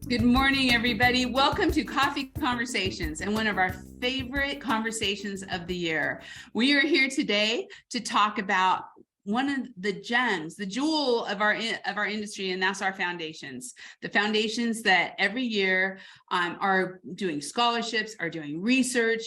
Good morning, everybody. Welcome to Coffee Conversations and one of our favorite conversations of the year. We are here today to talk about one of the gems, the jewel of our industry, and that's our foundations. The foundations that every year are doing scholarships, are doing research,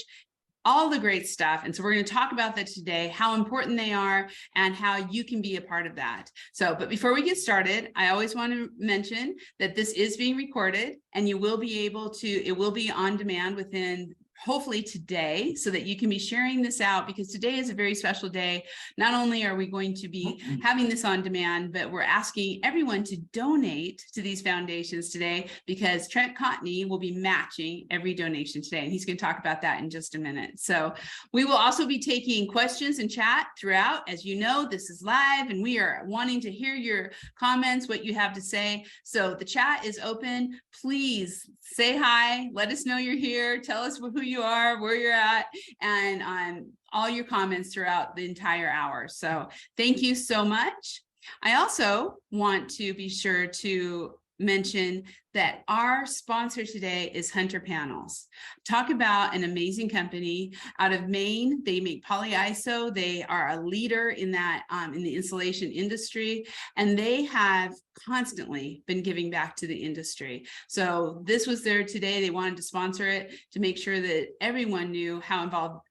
all the great stuff. And so we're going to talk about that today, how important they are and how you can be a part of that. But before we get started, I always want to mention that this is being recorded and you will be able to, it will be on demand within hopefully today, so that you can be sharing this out, because today is a very special day. Not only are we going to be having this on demand, but we're asking everyone to donate to these foundations today, because Trent Cotney will be matching every donation today. And he's going to talk about that in just a minute. So we will also be taking questions and chat throughout. As you know, this is live and we are wanting to hear your comments, what you have to say. So the chat is open. Please say hi, let us know you're here, tell us who you are, where you're at, and all your comments throughout the entire hour. So thank you so much. I also want to be sure to mention that our sponsor today is Hunter Panels. Talk about an amazing company out of Maine. They make polyiso. They are a leader in that in the insulation industry, and they have constantly been giving back to the industry. So this was there today. They wanted to sponsor it to make sure that everyone knew how involved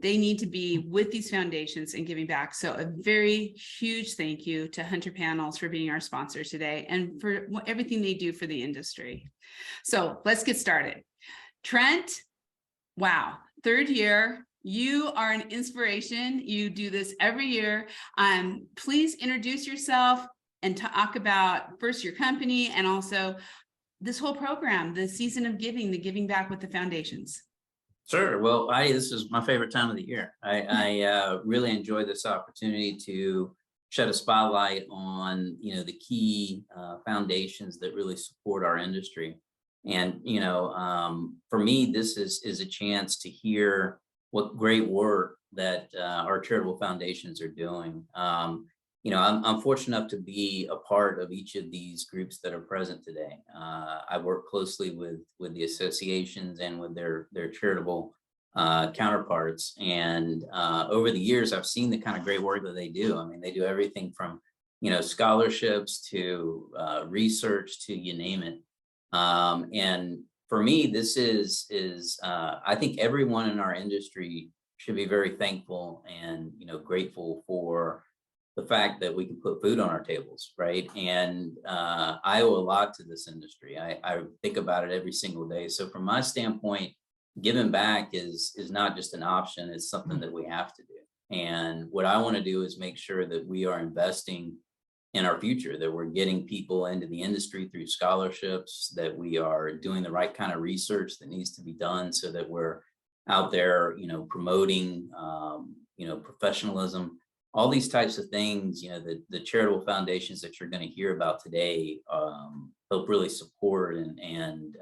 they need to be with these foundations and giving back. So a very huge thank you to Hunter Panels for being our sponsor today and for everything they do for the industry. So let's get started. Trent, wow, third year. You are an inspiration. You do this every year. Please introduce yourself and talk about first your company and also this whole program, the season of giving, the giving back with the foundations. Sure. Well, this is my favorite time of the year. I really enjoy this opportunity to shed a spotlight on, the key foundations that really support our industry. And, for me, this is a chance to hear what great work that our charitable foundations are doing. I'm fortunate enough to be a part of each of these groups that are present today. I work closely with the associations and with their charitable counterparts. And over the years, I've seen the kind of great work that they do. I mean, they do everything from, scholarships to research to you name it. And for me, this is I think everyone in our industry should be very thankful and, grateful for the fact that we can put food on our tables, right? And I owe a lot to this industry. I think about it every single day. So from my standpoint, giving back is not just an option, it's something that we have to do. And what I want to do is make sure that we are investing in our future, that we're getting people into the industry through scholarships, that we are doing the right kind of research that needs to be done so that we're out there, promoting, professionalism, all these types of things, the charitable foundations that you're going to hear about today help really support and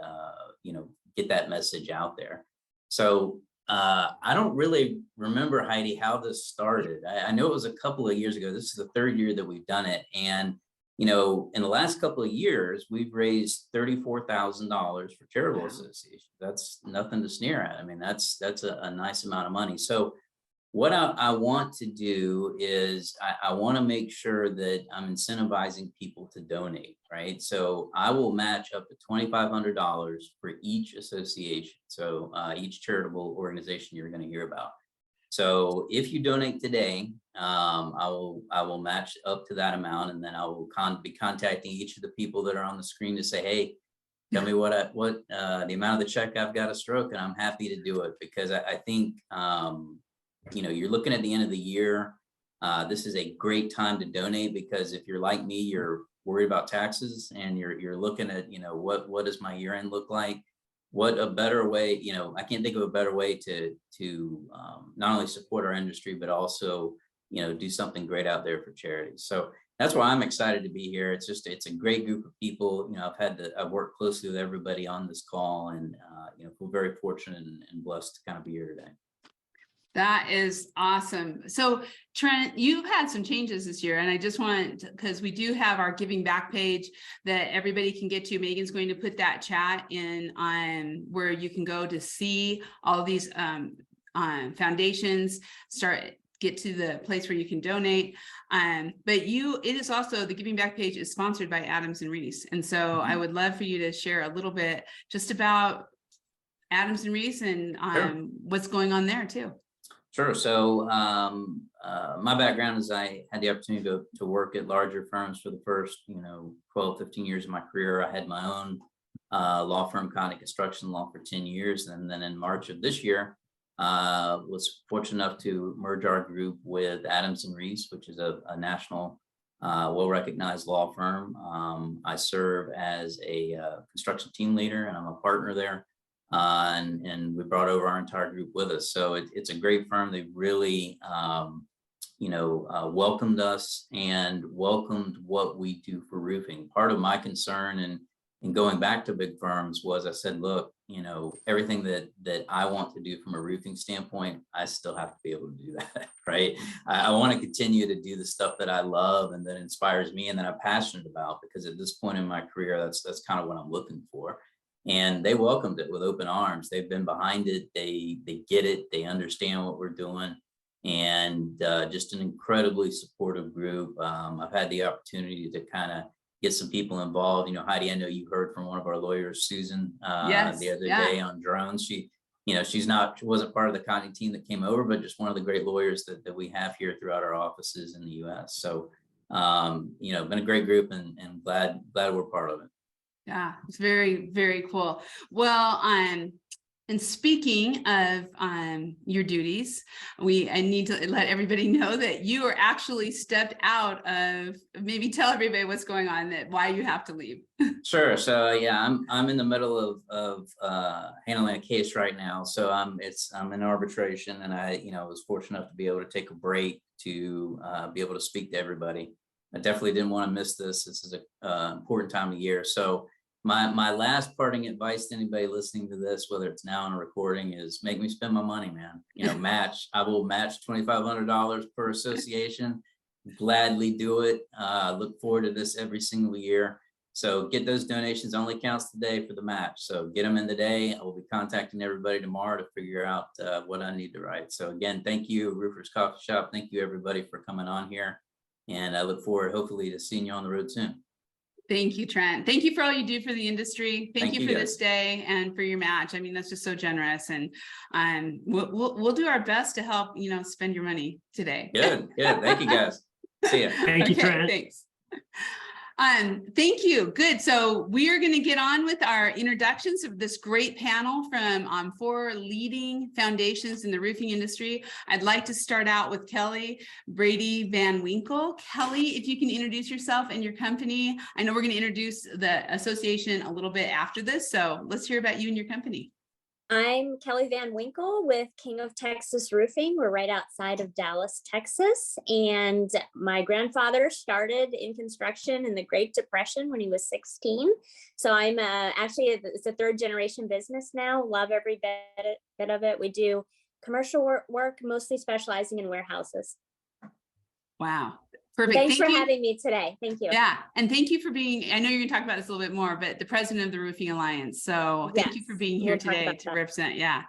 get that message out there. So I don't really remember, Heidi, how this started. I know it was a couple of years ago. This is the third year that we've done it. And, in the last couple of years, we've raised $34,000 for charitable associations. That's nothing to sneer at. I mean, that's a nice amount of money. So what I want to do is I want to make sure that I'm incentivizing people to donate, right? So I will match up to $2,500 for each association. So each charitable organization you're going to hear about. So if you donate today, I will match up to that amount, and then I will be contacting each of the people that are on the screen to say, hey, tell me what the amount of the check I've got to stroke, and I'm happy to do it, because I think you're looking at the end of the year. This is a great time to donate, because if you're like me, you're worried about taxes and you're looking at, what does my year end look like? What a better way, I can't think of a better way to not only support our industry, but also, do something great out there for charity. So that's why I'm excited to be here. It's a great group of people. I've worked closely with everybody on this call, and, feel very fortunate and blessed to kind of be here today. That is awesome. So Trent, you've had some changes this year, and I just want, because we do have our giving back page that everybody can get to. Megan's going to put that chat in on where you can go to see all these foundations, get to the place where you can donate. But it is also, the giving back page is sponsored by Adams and Reese. And so I would love for you to share a little bit just about Adams and Reese and what's going on there too. Sure. So my background is I had the opportunity to work at larger firms for the first, 12, 15 years of my career. I had my own law firm, Condit Construction Law, for 10 years. And then in March of this year, was fortunate enough to merge our group with Adams and Reese, which is a national, well-recognized law firm. I serve as a construction team leader, and I'm a partner there. And we brought over our entire group with us. So it's a great firm. They really, welcomed us and welcomed what we do for roofing. Part of my concern in going back to big firms was I said, look, everything that I want to do from a roofing standpoint, I still have to be able to do that, right? I want to continue to do the stuff that I love and that inspires me and that I'm passionate about, because at this point in my career, that's kind of what I'm looking for. And they welcomed it with open arms. They've been behind it. They get it. They understand what we're doing. And just an incredibly supportive group. I've had the opportunity to kind of get some people involved. Heidi, I know you heard from one of our lawyers, Susan, the other day on drones. She wasn't part of the Condit team that came over, but just one of the great lawyers that we have here throughout our offices in the U.S. So, been a great group, and glad we're part of it. Yeah, it's very, very cool. Well, and speaking of your duties, I need to let everybody know that you are actually stepped out of, maybe tell everybody what's going on, why you have to leave. Sure. So yeah, I'm in the middle of handling a case right now. So I'm in arbitration, and I was fortunate enough to be able to take a break to be able to speak to everybody. I definitely didn't want to miss this. This is a important time of year. So my last parting advice to anybody listening to this, whether it's now on a recording, is make me spend my money, man. I will match $2,500 per association. Gladly do it. Look forward to this every single year. So get those donations. Only counts today for the match. So get them in today. I will be contacting everybody tomorrow to figure out what I need to write. So again, thank you, Roofers Coffee Shop. Thank you, everybody, for coming on here. And I look forward, hopefully, to seeing you on the road soon. Thank you, Trent. Thank you for all you do for the industry. Thank you for guys. this day and for your match. I mean, that's just so generous. And we'll do our best to help, spend your money today. Good. Thank you, guys. See ya. Thank you, Trent. Thanks. Thank you. Good. So we are going to get on with our introductions of this great panel from 4 leading foundations in the roofing industry. I'd like to start out with Kelly Brady Van Winkle. Kelly, if you can introduce yourself and your company. I know we're going to introduce the association a little bit after this, so let's hear about you and your company. I'm Kelly Van Winkle with King of Texas Roofing. We're right outside of Dallas, Texas. And my grandfather started in construction in the Great Depression when he was 16. So I'm actually, it's a 3rd generation business now. Love every bit of it. We do commercial work, mostly specializing in warehouses. Wow. Perfect. Thanks for having me today. Thank you. Yeah. And thank you for being, I know you're going to talk about this a little bit more, but the president of the Roofing Alliance. So thank you for being here today to represent. Yeah.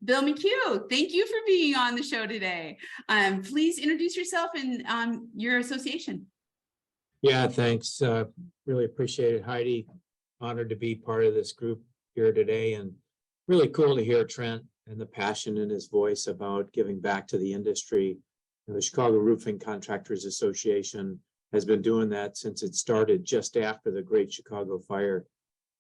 Bill McHugh, thank you for being on the show today. Please introduce yourself and your association. Yeah, thanks. Really appreciate it, Heidi. Honored to be part of this group here today, and really cool to hear Trent and the passion in his voice about giving back to the industry. The Chicago Roofing Contractors Association has been doing that since it started just after the Great Chicago Fire.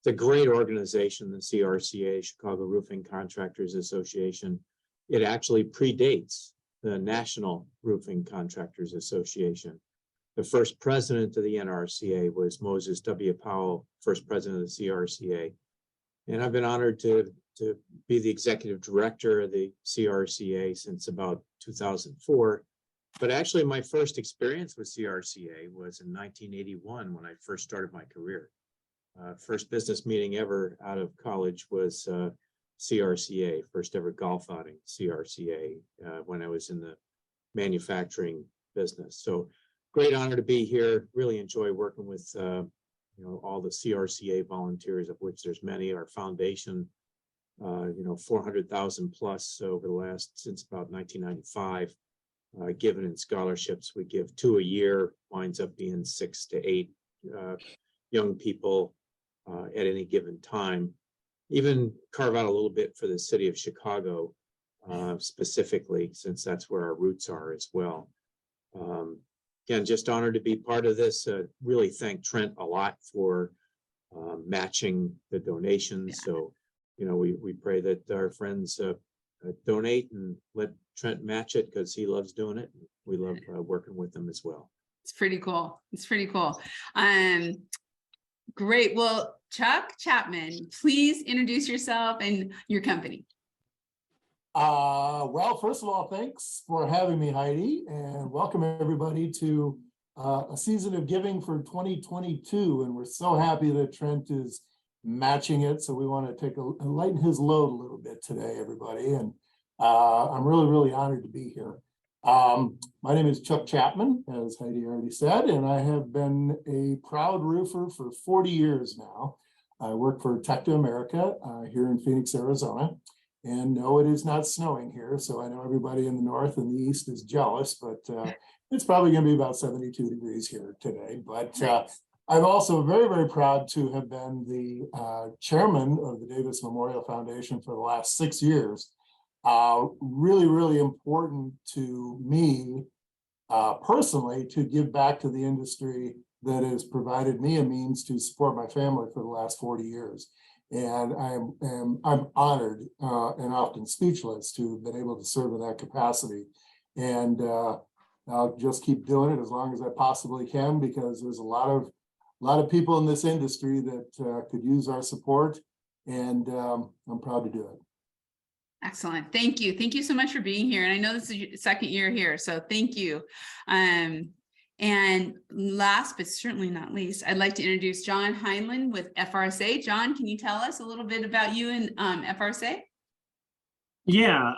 It's a great organization, the CRCA, Chicago Roofing Contractors Association. It actually predates the National Roofing Contractors Association. The first president of the NRCA was Moses W. Powell, first president of the CRCA. And I've been honored to be the executive director of the CRCA since about 2004. But actually, my first experience with CRCA was in 1981 when I first started my career. First business meeting ever out of college was CRCA, first ever golf outing, CRCA, when I was in the manufacturing business. So great honor to be here. Really enjoy working with, all the CRCA volunteers, of which there's many. Our foundation, 400,000 plus over the last, since about 1995, given in scholarships. We give 2 a year, winds up being 6 to 8 young people at any given time. Even carve out a little bit for the city of Chicago, specifically, since that's where our roots are as well. Again, just honored to be part of this. Really thank Trent a lot for matching the donations. Yeah. So, we pray that our friends donate and let Trent match it, because he loves doing it. We love working with him as well. It's pretty cool. It's pretty cool. Great. Well, Chuck Chapman, please introduce yourself and your company. Well, first of all, thanks for having me, Heidi, and welcome everybody to a season of giving for 2022. And we're so happy that Trent is matching it. So we want to lighten his load a little bit today, everybody. And I'm really, really honored to be here. My name is Chuck Chapman, as Heidi already said, and I have been a proud roofer for 40 years now. I work for Tecta America here in Phoenix, Arizona. And no, it is not snowing here. So I know everybody in the north and the east is jealous, but it's probably going to be about 72 degrees here today. But I'm also very, very proud to have been the chairman of the Davis Memorial Foundation for the last 6 years. Really, really important to me personally to give back to the industry that has provided me a means to support my family for the last 40 years. And I'm honored and often speechless to have been able to serve in that capacity. And I'll just keep doing it as long as I possibly can, because there's a lot of people in this industry that could use our support, and I'm proud to do it. Excellent. Thank you. Thank you so much for being here. And I know this is your second year here, so thank you. And last, but certainly not least, I'd like to introduce John Heinlein with FRSA. John, can you tell us a little bit about you and FRSA? Yeah,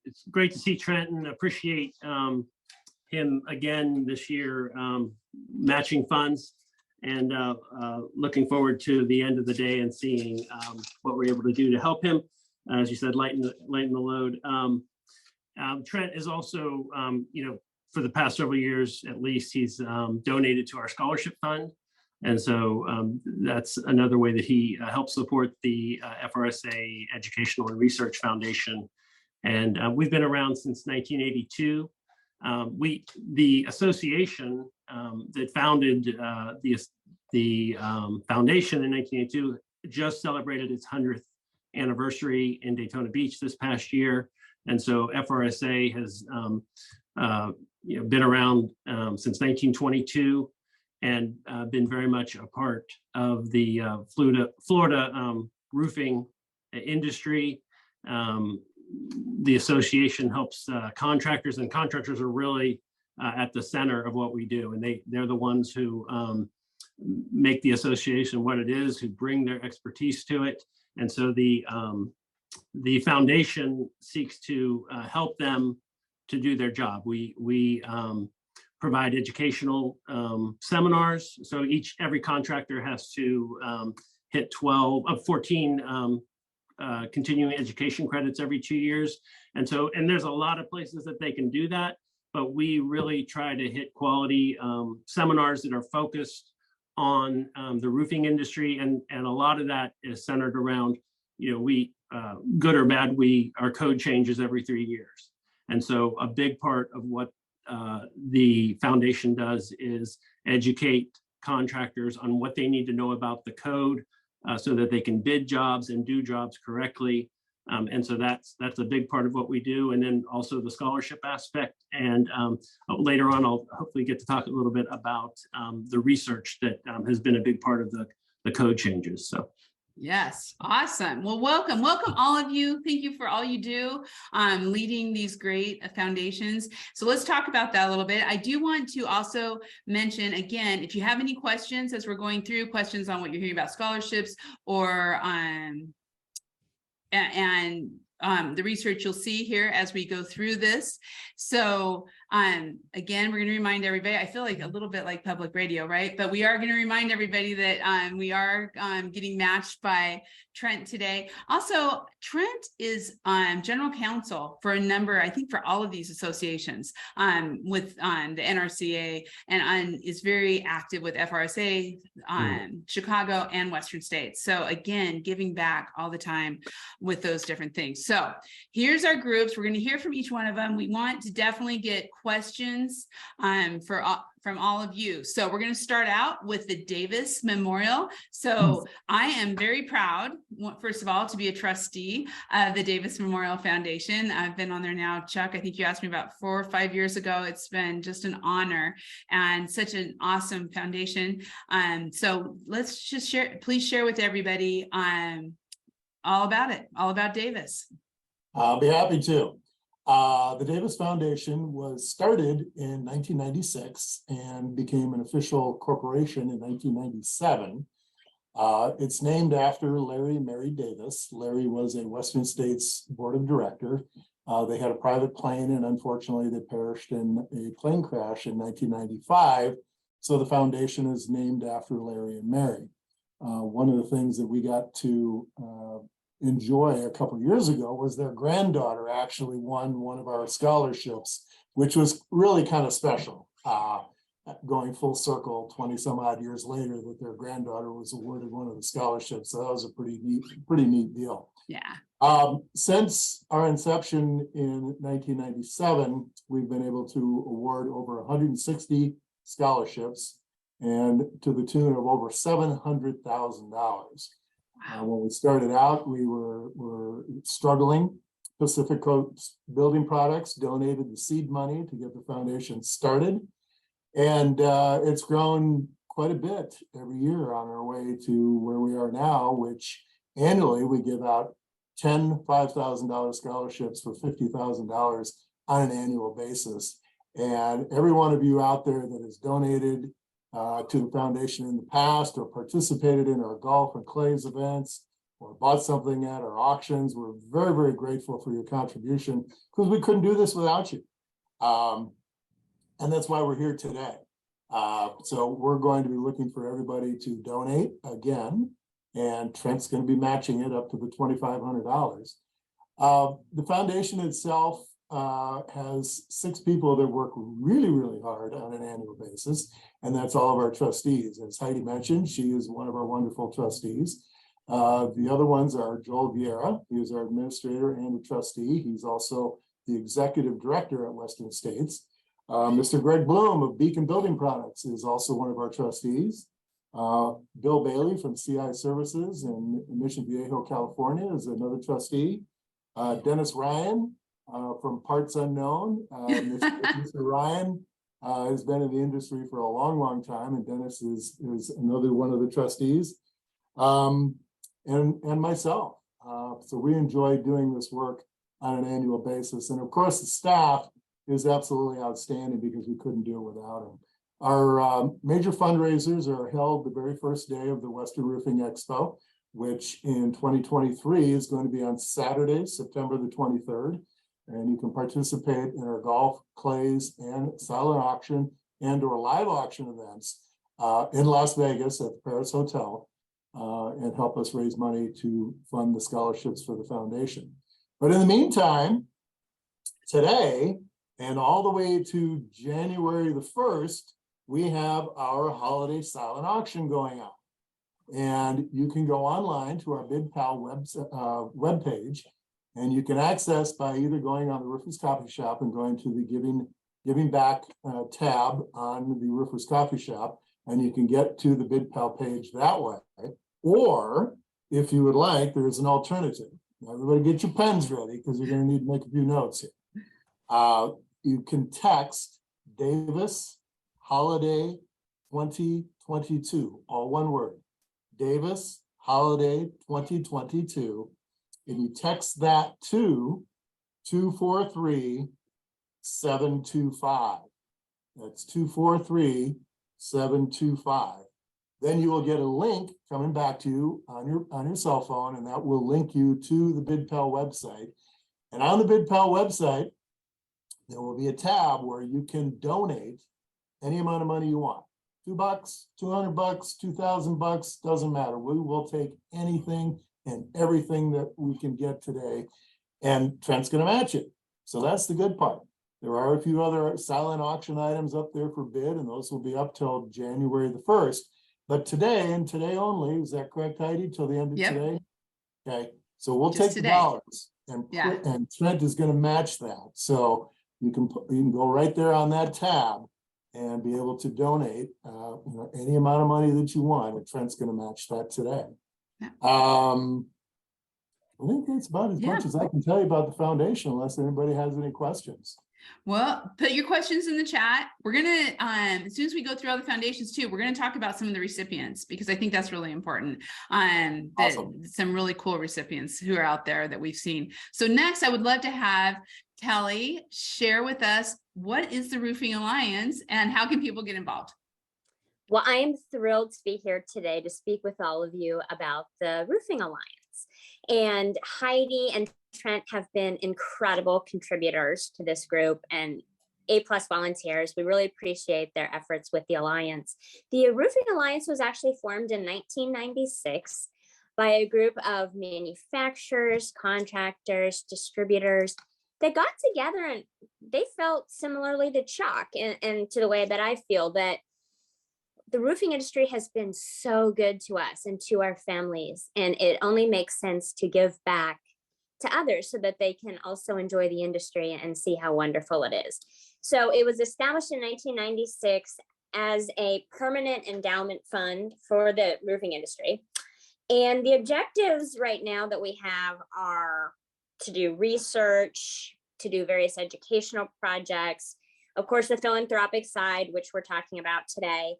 it's great to see Trent, and appreciate him again this year, matching funds, and looking forward to the end of the day and seeing what we're able to do to help him, as you said, lighten the load. Trent is also, for the past several years, at least, he's donated to our scholarship fund. And so that's another way that he helps support the FRSA Educational and Research Foundation. And we've been around since 1982. The association that founded the foundation in 1982 just celebrated its 100th anniversary in Daytona Beach this past year. And so FRSA has been around since 1922, and been very much a part of the Florida roofing industry. The association helps contractors, and contractors are really at the center of what we do. And they're the ones who make the association what it is, who bring their expertise to it. And so the foundation seeks to help them to do their job. We provide educational seminars. So every contractor has to hit 14 continuing education credits every 2 years. And there's a lot of places that they can do that, but we really try to hit quality seminars that are focused on the roofing industry. And a lot of that is centered around, good or bad, our code changes every 3 years. And so a big part of what the foundation does is educate contractors on what they need to know about the code, so that they can bid jobs and do jobs correctly. And so that's a big part of what we do. And then also the scholarship aspect. And later on, I'll hopefully get to talk a little bit about the research that has been a big part of the code changes. So. Yes, awesome. Well, welcome all of you. Thank you for all you do, leading these great foundations. So let's talk about that a little bit. I do want to also mention, again, if you have any questions as we're going through, questions on what you're hearing about scholarships, or and the research you'll see here as we go through this. So again, we're going to remind everybody, I feel like a little bit like public radio, right? But we are going to remind everybody that we are getting matched by Trent today. Also, Trent is general counsel for a number, I think for all of these associations with the NRCA, and is very active with FRSA, Chicago and Western states. So again, giving back all the time with those different things. So here's our groups. We're going to hear from each one of them. We want to definitely get questions from all of you. So we're going to start out with the Davis Memorial. So I am very proud, first of all, to be a trustee of the Davis Memorial Foundation. I've been on there now, Chuck, I think you asked me about 4 or 5 years ago. It's been just an honor and such an awesome foundation. So let's just please share with everybody all about it, all about Davis. I'll be happy to. The Davis Foundation was started in 1996 and became an official corporation in 1997. It's named after Larry and Mary Davis. Larry was a Western States Board of Director. They had a private plane, and unfortunately they perished in a plane crash in 1995. So the foundation is named after Larry and Mary. One of the things that we got to enjoy a couple of years ago was their granddaughter actually won one of our scholarships, which was really kind of special. Going full circle 20 some odd years later, that their granddaughter was awarded one of the scholarships. So that was a pretty neat deal. Yeah. Since our inception in 1997, we've been able to award over 160 scholarships and to the tune of over $700,000. When we started out, we were struggling. Pacific Coast Building Products donated the seed money to get the foundation started. And it's grown quite a bit every year on our way to where we are now, which annually we give out 10 $5,000 scholarships for $50,000 on an annual basis. And every one of you out there that has donated to the foundation in the past or participated in our golf and clays events or bought something at our auctions, we're very, very grateful for your contribution because we couldn't do this without you. And that's why we're here today. So we're going to be looking for everybody to donate again, and Trent's going to be matching it up to the $2,500. The foundation itself has 6 people that work really, really hard on an annual basis, and that's all of our trustees. As Heidi mentioned, she is one of our wonderful trustees. The other ones are Joel Vieira. He is our administrator and a trustee. He's also the executive director at Western States. Mr. Greg Bloom of Beacon Building Products is also one of our trustees. Bill Bailey from CI Services in Mission Viejo, California is another trustee. Dennis Ryan from Parts Unknown. Mr. Ryan has been in the industry for a long, long time, and Dennis is another one of the trustees. And myself. So we enjoy doing this work on an annual basis. And of course, the staff is absolutely outstanding because we couldn't do it without them. Our major fundraisers are held the very first day of the Western Roofing Expo, which in 2023 is going to be on Saturday, September the 23rd. And you can participate in our golf, clays, and silent auction and or live auction events in Las Vegas at the Paris Hotel and help us raise money to fund the scholarships for the foundation. But in the meantime, today and all the way to January the 1st, we have our holiday silent auction going on. And you can go online to our BidPal webpage, and you can access by either going on the Roofers Coffee Shop and going to the Giving Back tab on the Roofers Coffee Shop, and you can get to the BidPal page that way. Or if you would like, there's an alternative. Everybody get your pens ready because you're going to need to make a few notes here. You can text Davis Holiday 2022, all one word, Davis Holiday 2022, and you text that to 243-725. That's 243-725. then you will get a link coming back to you on your cell phone, and that will link you to the BidPal website. And on the BidPal website, there will be a tab where you can donate any amount of money you want. $2, $200, $2,000, doesn't matter. We will take anything and everything that we can get today, and Trent's gonna match it. So that's the good part. There are a few other silent auction items up there for bid, and those will be up till January the 1st. But today and today only, is that correct, Heidi, till the end of Yep. today? Okay, so we'll Just take the today. dollars and Yeah. and Trent is gonna match that. So you can go right there on that tab and be able to donate any amount of money that you want, and Trent's gonna match that today. Yeah. I think that's about as Yeah. much as I can tell you about the foundation, unless anybody has any questions. Well, put your questions in the chat. We're gonna, as soon as we go through all the foundations too, we're gonna talk about some of the recipients, because I think that's really important. That Awesome. some really cool recipients who are out there that we've seen. So next, I would love to have Kelly share with us, what is the Roofing Alliance and how can people get involved? Well, I am thrilled to be here today to speak with all of you about the Roofing Alliance. And Heidi and Trent have been incredible contributors to this group and A+ volunteers. We really appreciate their efforts with the Alliance. The Roofing Alliance was actually formed in 1996 by a group of manufacturers, contractors, distributors that got together, and they felt similarly to Chuck and to the way that I feel, that the roofing industry has been so good to us and to our families, and it only makes sense to give back to others so that they can also enjoy the industry and see how wonderful it is. So it was established in 1996 as a permanent endowment fund for the roofing industry. And the objectives right now that we have are to do research, to do various educational projects, of course, the philanthropic side, which we're talking about today.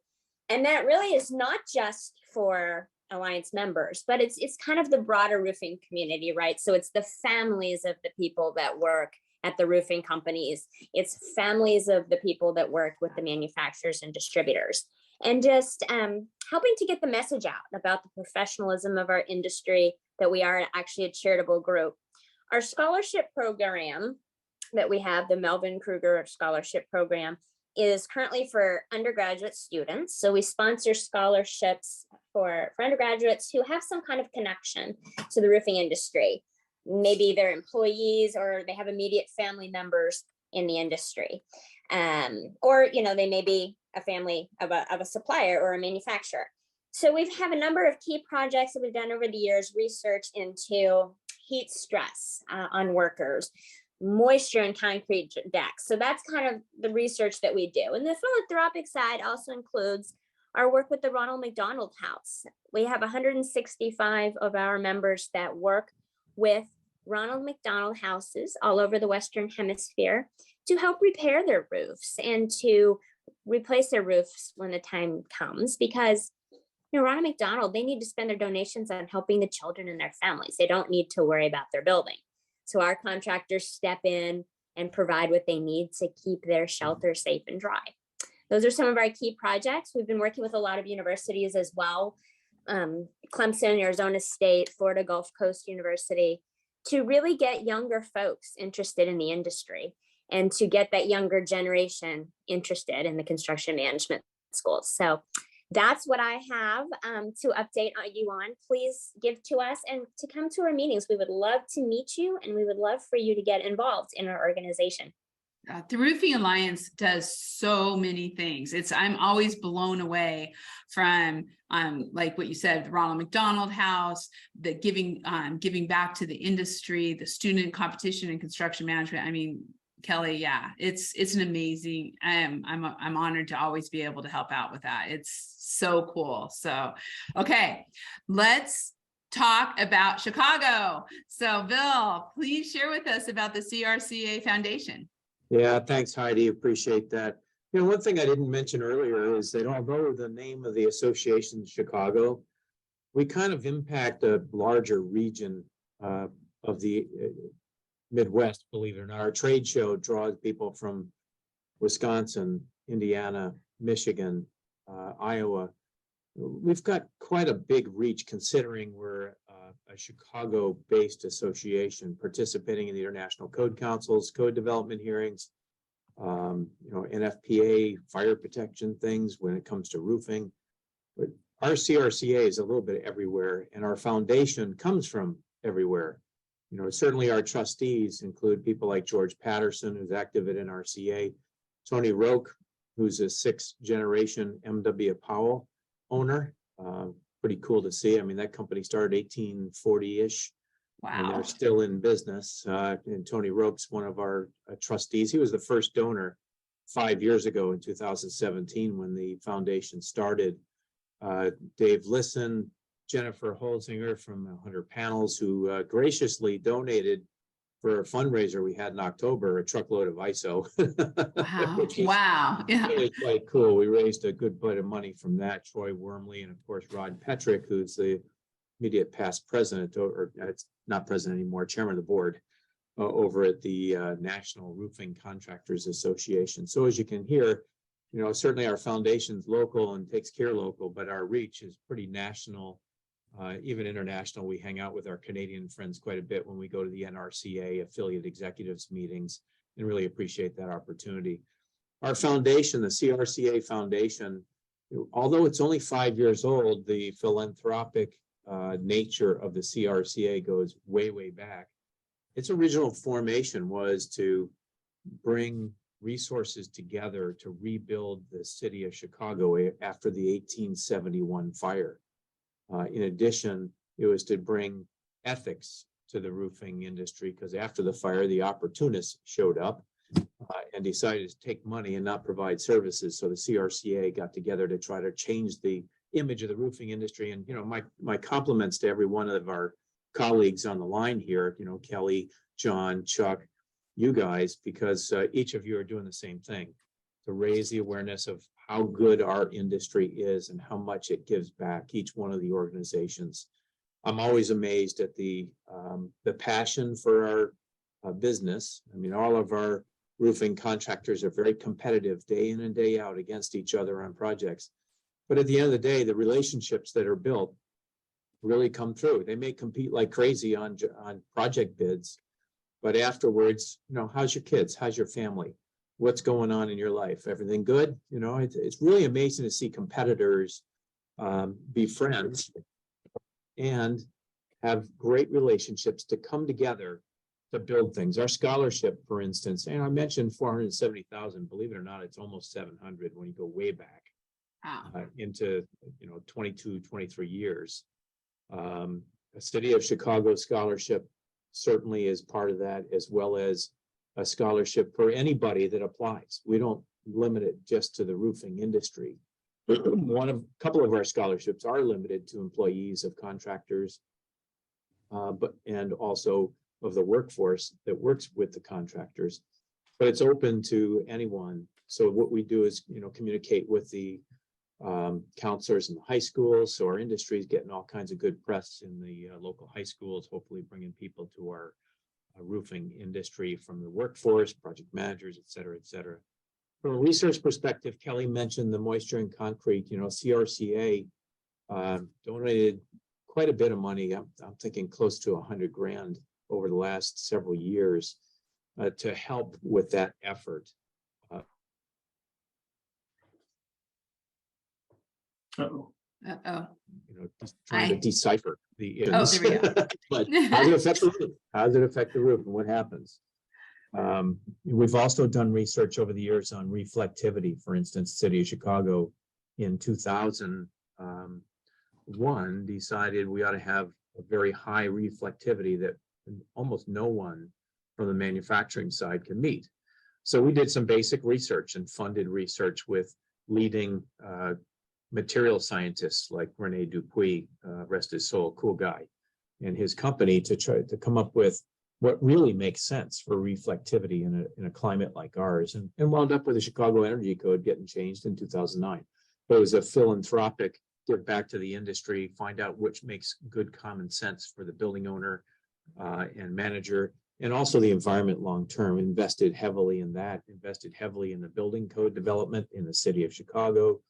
And that really is not just for Alliance members, but it's kind of the broader roofing community, right? So it's the families of the people that work at the roofing companies. It's families of the people that work with the manufacturers and distributors, and just helping to get the message out about the professionalism of our industry, that we are actually a charitable group. Our scholarship program that we have, the Melvin Kruger Scholarship Program, is currently for undergraduate students. So we sponsor scholarships for undergraduates who have some kind of connection to the roofing industry. Maybe they're employees or they have immediate family members in the industry. Or, they may be a family of a supplier or a manufacturer. So we have a number of key projects that we've done over the years, research into heat stress on workers, moisture in concrete decks. So that's kind of the research that we do. And the philanthropic side also includes our work with the Ronald McDonald House. We have 165 of our members that work with Ronald McDonald houses all over the Western Hemisphere to help repair their roofs and to replace their roofs when the time comes, because Ronald McDonald, they need to spend their donations on helping the children and their families. They don't need to worry about their building. So our contractors step in and provide what they need to keep their shelter safe and dry. Those are some of our key projects. We've been working with a lot of universities as well. Clemson, Arizona State, Florida Gulf Coast University, to really get younger folks interested in the industry and to get that younger generation interested in the construction management schools. So that's what I have to update you on. Please give to us and to come to our meetings. We would love to meet you, and we would love for you to get involved in our organization. The Roofing Alliance does so many things. I'm always blown away from like what you said, the Ronald McDonald House, the giving back to the industry, the student competition and construction management. I mean, Kelly, yeah, it's an amazing. I'm honored to always be able to help out with that. It's so cool. So, okay, let's talk about Chicago. So, Bill, please share with us about the CRCA Foundation. Yeah, thanks, Heidi. Appreciate that. One thing I didn't mention earlier is that although the name of the association is Chicago, we kind of impact a larger region of the Midwest, believe it or not. Our trade show draws people from Wisconsin, Indiana, Michigan, Iowa, we've got quite a big reach considering we're a Chicago-based association participating in the International Code Council's code development hearings, NFPA, fire protection things when it comes to roofing. But our CRCA is a little bit everywhere, and our foundation comes from everywhere. Certainly our trustees include people like George Patterson, who's active at NRCA, Tony Roque, who's a 6th generation M.W. Powell owner. Pretty cool to see. I mean, that company started 1840-ish. And Wow. they're still in business. And Tony Roque's one of our trustees. He was the first donor 5 years ago in 2017 when the foundation started. Dave Lisson, Jennifer Holzinger from 100 Panels, who graciously donated for a fundraiser we had in October, a truckload of ISO. Wow. which is Wow. Yeah. really quite cool. We raised a good bit of money from that. Troy Wormley and of course Rod Petrick, who's the immediate past president, or it's not president anymore, chairman of the board over at the National Roofing Contractors Association. So as you can hear, certainly our foundation's local and takes care local, but our reach is pretty national, even international. We hang out with our Canadian friends quite a bit when we go to the NRCA affiliate executives meetings, and really appreciate that opportunity. Our foundation, the CRCA Foundation, although it's only 5 years old, the philanthropic nature of the CRCA goes way, way back. Its original formation was to bring resources together to rebuild the city of Chicago after the 1871 fire. In addition, it was to bring ethics to the roofing industry, because after the fire, the opportunists showed up and decided to take money and not provide services. So the CRCA got together to try to change the image of the roofing industry. And, my compliments to every one of our colleagues on the line here, Kelly, John, Chuck, you guys, because each of you are doing the same thing to raise the awareness of how good our industry is and how much it gives back, each one of the organizations. I'm always amazed at the passion for our business. I mean, all of our roofing contractors are very competitive day in and day out against each other on projects. But at the end of the day, the relationships that are built really come through. They may compete like crazy on project bids, but afterwards, how's your kids? How's your family? What's going on in your life? Everything good? It's really amazing to see competitors be friends and have great relationships to come together to build things. Our scholarship, for instance, and I mentioned 470,000, believe it or not, it's almost 700 when you go way back into 22, 23 years. A City of Chicago scholarship certainly is part of that, as well as a scholarship for anybody that applies. We don't limit it just to the roofing industry. A couple of our scholarships are limited to employees of contractors, and also of the workforce that works with the contractors, but it's open to anyone. So what we do is, communicate with the counselors in the high schools. So our industry is getting all kinds of good press in the local high schools, hopefully bringing people to our roofing industry from the workforce, project managers, et cetera, et cetera. From a research perspective, Kelly mentioned the moisture in concrete. CRCA donated quite a bit of money. I'm thinking close to 100 grand over the last several years to help with that effort. Uh-oh. Uh-oh. Just trying to decipher the Oh, there we go. but how does it affect the roof? How does it affect the roof and what happens? We've also done research over the years on reflectivity. For instance, City of Chicago in 2001 decided we ought to have a very high reflectivity that almost no one from the manufacturing side can meet. So we did some basic research and funded research with leading material scientists like Rene Dupuis, rest his soul, cool guy, and his company to try to come up with what really makes sense for reflectivity in a climate like ours, and wound up with the Chicago Energy Code getting changed in 2009. But it was a philanthropic give back to the industry, find out which makes good common sense for the building owner and manager, and also the environment long-term. Invested heavily in that, invested heavily in the building code development in the City of Chicago,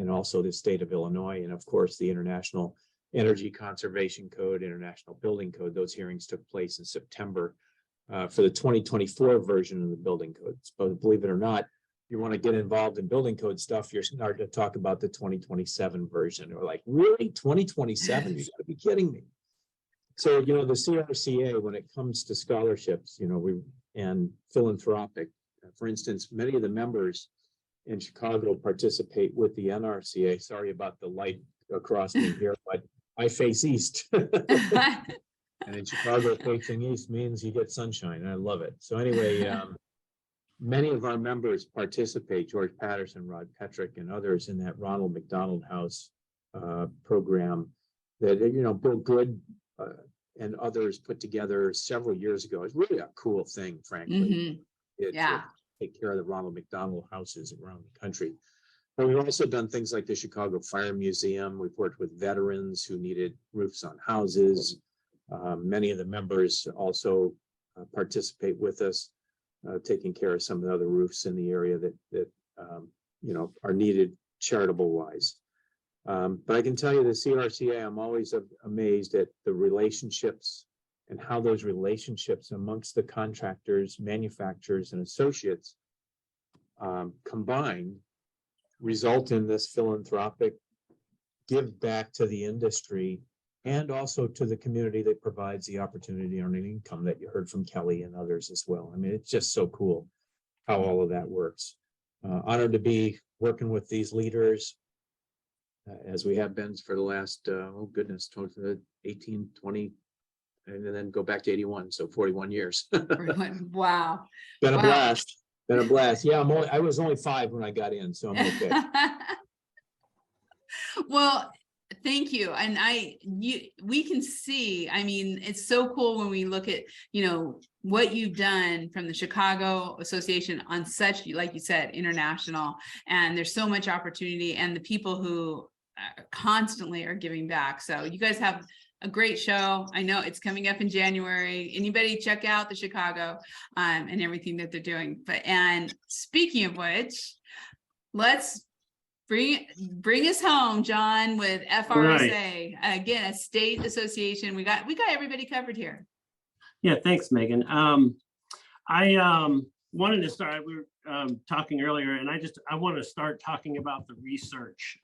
and also the state of Illinois, and of course, the International Energy Conservation Code, International Building Code. Those hearings took place in September for the 2024 version of the building code. But believe it or not, you want to get involved in building code stuff, you're starting to talk about the 2027 version. We're like, really? 2027? You gotta be kidding me. So, you know, the CRCA, when it comes to scholarships, you know, and philanthropic, for instance, many of the members in Chicago participate with the NRCA. Sorry about the light across me here, but I face east. And in Chicago, facing east means you get sunshine. I love it. So anyway, many of our members participate, George Patterson, Rod Petrick, and others in that Ronald McDonald House program that, you know, Bill Good and others put together several years ago. It's really a cool thing, frankly. Yeah. Take care of the Ronald McDonald houses around the country. But we've also done things like the Chicago Fire Museum. We've worked with veterans who needed roofs on houses. Many of the members also participate with us, taking care of some of the other roofs in the area that you know, are needed charitable wise. But I can tell you the CRCA, I'm always amazed at the relationships and how those relationships amongst the contractors, manufacturers, and associates combined result in this philanthropic give back to the industry and also to the community that provides the opportunity to earn an income that you heard from Kelly and others as well. I mean, it's just so cool how all of that works. Honored to be working with these leaders as we have been for the last, oh goodness, 18, 20, and then go back to 81, so 41 years. Wow. Been a Wow. blast. Been a blast. Yeah, I was only 5 when I got in, so I'm okay. Well, thank you. And we can see, I mean, it's so cool when we look at, you know, what you've done from the Chicago Association on such, like you said, international, and there's so much opportunity and the people who constantly are giving back. So you guys have a great show. I know it's coming up in January. Anybody check out the Chicago and everything that they're doing. And speaking of which, let's bring us home, John, with FRSA. Again, a state association. We got everybody covered here. Yeah, thanks, Megan. I wanted to start, we were talking earlier, and I want to start talking about the research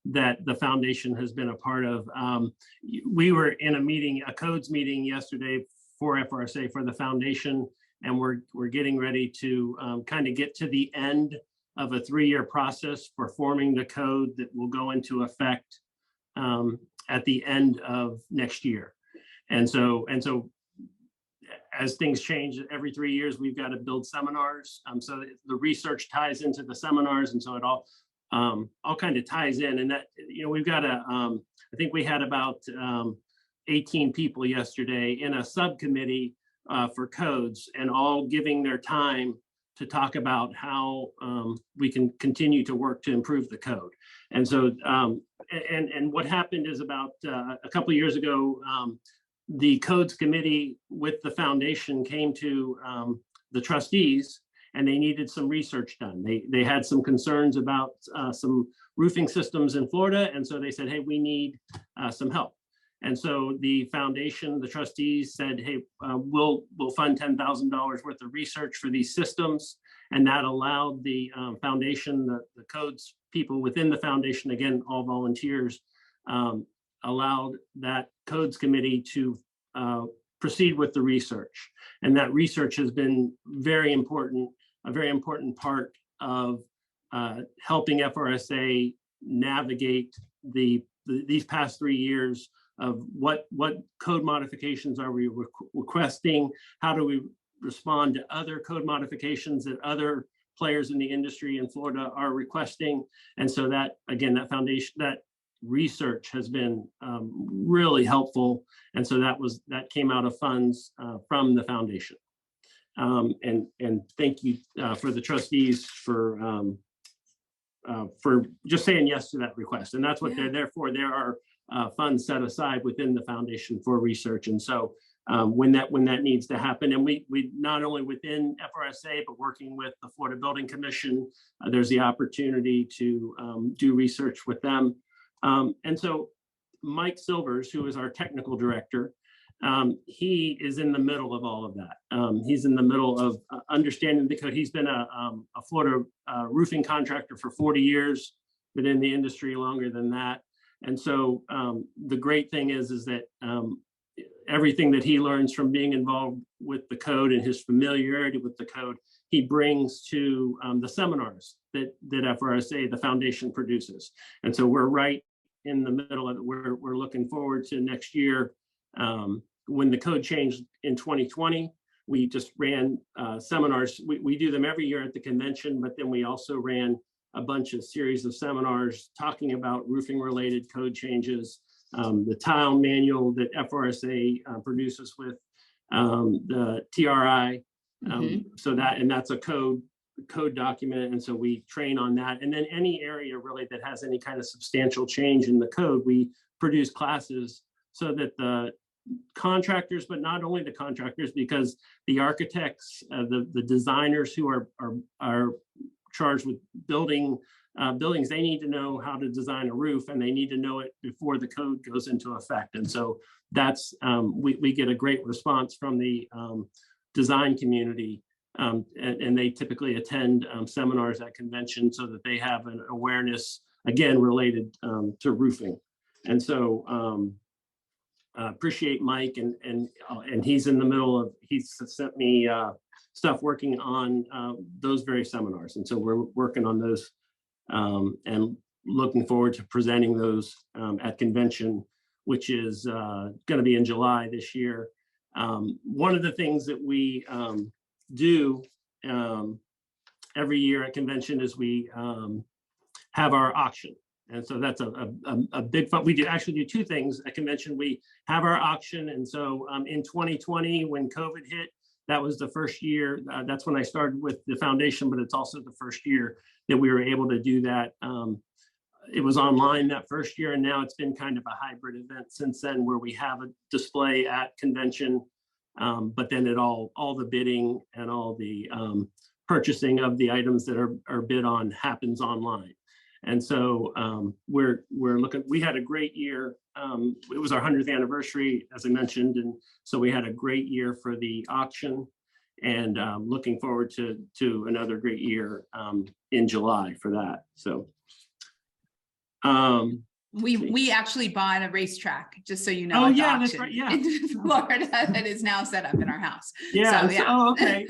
that the foundation has been a part of. We were in a meeting, a codes meeting yesterday for FRSA for the foundation, and we're getting ready to kind of get to the end of a 3-year process for forming the code that will go into effect at the end of next year. And so as things change every 3 years, we've got to build seminars. So the research ties into the seminars, and so it all kind of ties in. And that, you know, we've got I think we had about 18 people yesterday in a subcommittee for codes, and all giving their time to talk about how we can continue to work to improve the code. And so, and what happened is about a couple of years ago, the codes committee with the foundation came to the trustees, and they needed some research done. They had some concerns about some roofing systems in Florida, and so they said, hey, we need some help. And so the foundation, the trustees said, hey, we'll fund $10,000 worth of research for these systems. And that allowed the foundation, the codes people within the foundation, again, all volunteers, allowed that codes committee to proceed with the research. And that research has been very important, a very important part of helping FRSA navigate these past 3 years of what code modifications are we requesting, how do we respond to other code modifications that other players in the industry in Florida are requesting. And so that, again, that foundation, that research has been really helpful. And so that came out of funds from the foundation. And thank you for the trustees for just saying yes to that request. And that's what they're there for. There are funds set aside within the foundation for research. And so when that needs to happen. And we not only within FRSA, but working with the Florida Building Commission, there's the opportunity to do research with them. And so Mike Silvers, who is our technical director, he is in the middle of all of that. He's in the middle of understanding the code. He's been a Florida roofing contractor for 40 years, been in the industry longer than that. And so the great thing is that everything that he learns from being involved with the code and his familiarity with the code, he brings to the seminars that FRSA, the foundation, produces. And so we're right in the middle of it. We're looking forward to next year. When the code changed in 2020, we just ran seminars. We do them every year at the convention, but then we also ran a bunch of series of seminars talking about roofing related code changes, the tile manual that FRSA produces with the TRI. So that's a code document. And so we train on that. And then any area really that has any kind of substantial change in the code, we produce classes so that the contractors, but not only the contractors, because the architects, the designers who are charged with buildings, they need to know how to design a roof, and they need to know it before the code goes into effect. And so that's we get a great response from the design community, and they typically attend seminars at convention so that they have an awareness, again, related to roofing. And so appreciate Mike, and he's in the middle of, he's sent me stuff working on those very seminars. And so we're working on those and looking forward to presenting those at convention, which is going to be in July this year. One of the things that we do every year at convention is we have our auction. And so that's a big fun. We actually do two things at convention. We have our auction. And so in 2020, when COVID hit, that was the first year. That's when I started with the foundation, but it's also the first year that we were able to do that. It was online that first year, and now it's been kind of a hybrid event since then, where we have a display at convention, but then all the bidding and all the purchasing of the items that are bid on happens online. And so we're looking, we had a great year. It was our 100th anniversary, as I mentioned. And so we had a great year for the auction, and looking forward to another great year in July for that. So we actually bought a racetrack, just so you know. Oh, at the yeah, that's auction right, yeah. in Florida that is now set up in our house. Yeah. So, yeah. Oh, okay.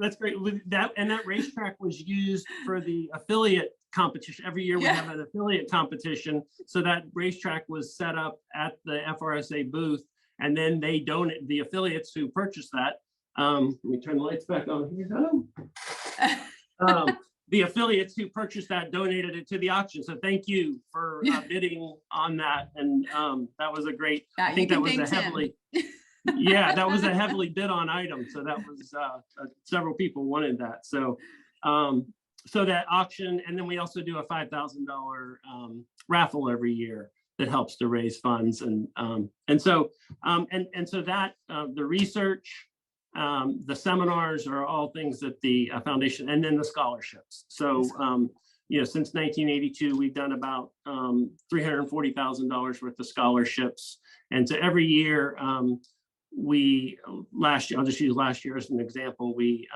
That's great. That racetrack was used for the affiliate competition. Every year we have an affiliate competition. So that racetrack was set up at the FRSA booth, and then they donate, the affiliates who purchased that. Let me turn the lights back on here. The affiliates who purchased that donated it to the auction. So thank you for bidding on that. And that was a great, I think that was a heavily, that was a heavily bid on item. So that was several people wanted that. So so that auction, and then we also do a $5,000 raffle every year that helps to raise funds. And so that the research, the seminars are all things that the foundation, and then the scholarships. So, since 1982, we've done about $340,000 worth of scholarships. And so every year, last year, I'll just use last year as an example, we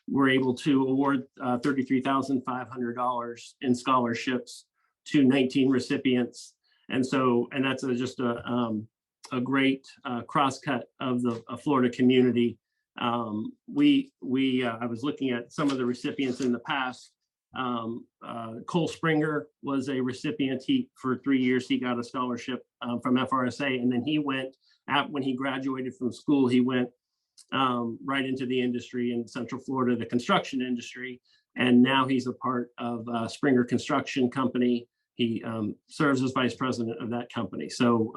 were able to award $33,500 in scholarships to 19 recipients. And so, and that's just a great crosscut of the Florida community. I was looking at some of the recipients in the past. Cole Springer was a recipient. For 3 years, he got a scholarship from FRSA, and then he went when he graduated from school, he went right into the industry in Central Florida, the construction industry. And now he's a part of Springer Construction Company. He serves as vice president of that company. So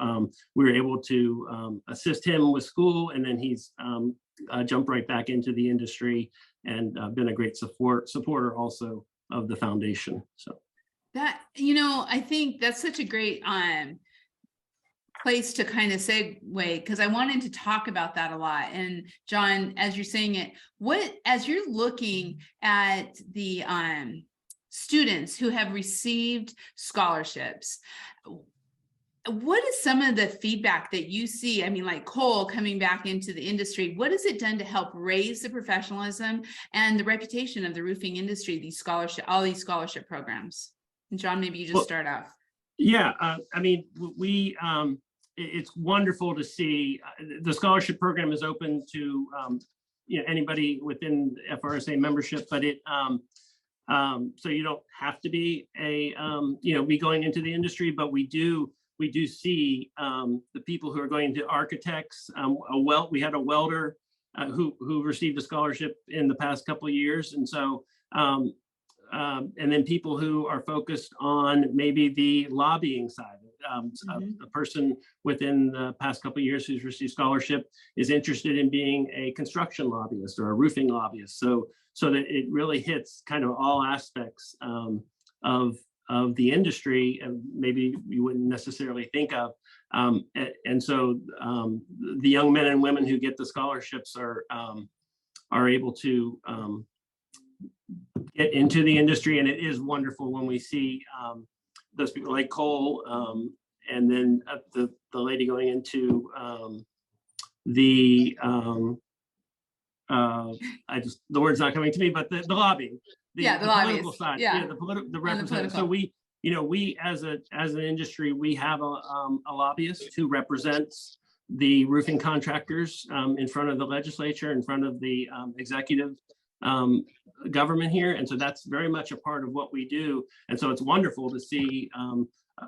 we were able to assist him with school, and then he's jumped right back into the industry and been a great supporter also of the foundation. So that, I think that's such a great place to kind of segue, because I wanted to talk about that a lot. And John, as you're saying it, as you're looking at the students who have received scholarships, what is some of the feedback that you see? I mean, like Cole coming back into the industry, what has it done to help raise the professionalism and the reputation of the roofing industry, all these scholarship programs? And John, maybe you just start off. Yeah, I mean, it's wonderful to see the scholarship program is open to anybody within FRSA membership, but so you don't have to be be going into the industry, but we do see the people who are going to architects. We had a welder who received a scholarship in the past couple of years, and so. And then people who are focused on maybe the lobbying side. A person within the past couple of years who's received scholarship is interested in being a construction lobbyist or a roofing lobbyist. So that it really hits kind of all aspects of the industry, and maybe you wouldn't necessarily think of. And so the young men and women who get the scholarships are able to get into the industry, and it is wonderful when we see those people like Cole, and then the lady going into the the word's not coming to me, but the lobbying, the political side, the representative. So we as an industry, we have a lobbyist who represents the roofing contractors in front of the legislature, in front of the executive government here, and so that's very much a part of what we do. And so it's wonderful to see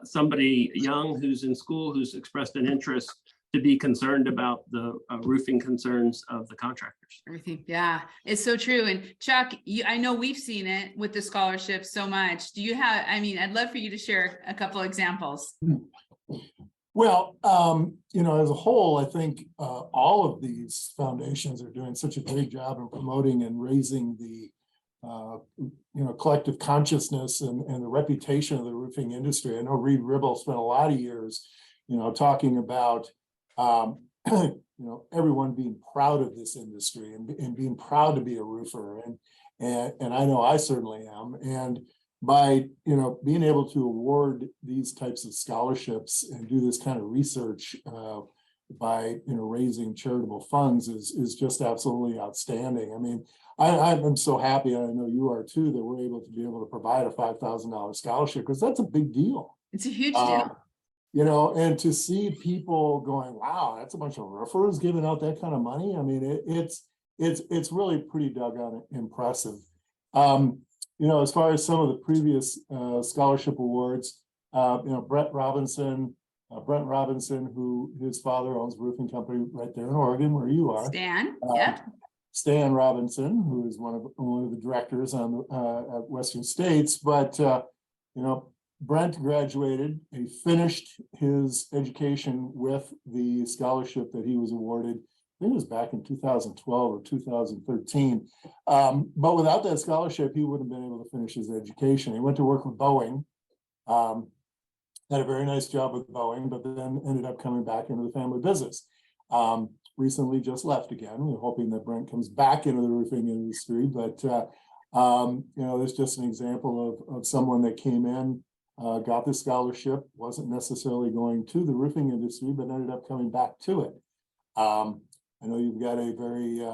somebody young who's in school who's expressed an interest to be concerned about the roofing concerns of the contractors. Everything, yeah, it's so true. And Chuck, I know we've seen it with the scholarships so much. Do you have? I mean, I'd love for you to share a couple examples. Well, as a whole, I think all of these foundations are doing such a great job in promoting and raising the, collective consciousness and the reputation of the roofing industry. I know Reed Ribble spent a lot of years, talking about, everyone being proud of this industry and being proud to be a roofer. And I know I certainly am. And by being able to award these types of scholarships and do this kind of research by raising charitable funds is just absolutely outstanding. I mean, I'm so happy, and I know you are too, that we're able to provide a $5,000 scholarship, because that's a big deal. It's a huge deal. And to see people going, wow, that's a bunch of roofers giving out that kind of money. I mean, it's really pretty doggone impressive. As far as some of the previous scholarship awards, Brent Robinson, who his father owns a roofing company right there in Oregon, where you are. Stan Robinson, who is one of the directors on at Western States. But Brent graduated. He finished his education with the scholarship that he was awarded. I think it was back in 2012 or 2013. But without that scholarship, he wouldn't have been able to finish his education. He went to work with Boeing, had a very nice job with Boeing, but then ended up coming back into the family business. Recently just left again. We're hoping that Brent comes back into the roofing industry, but there's just an example of someone that came in, got the scholarship, wasn't necessarily going to the roofing industry, but ended up coming back to it. I know you've got a very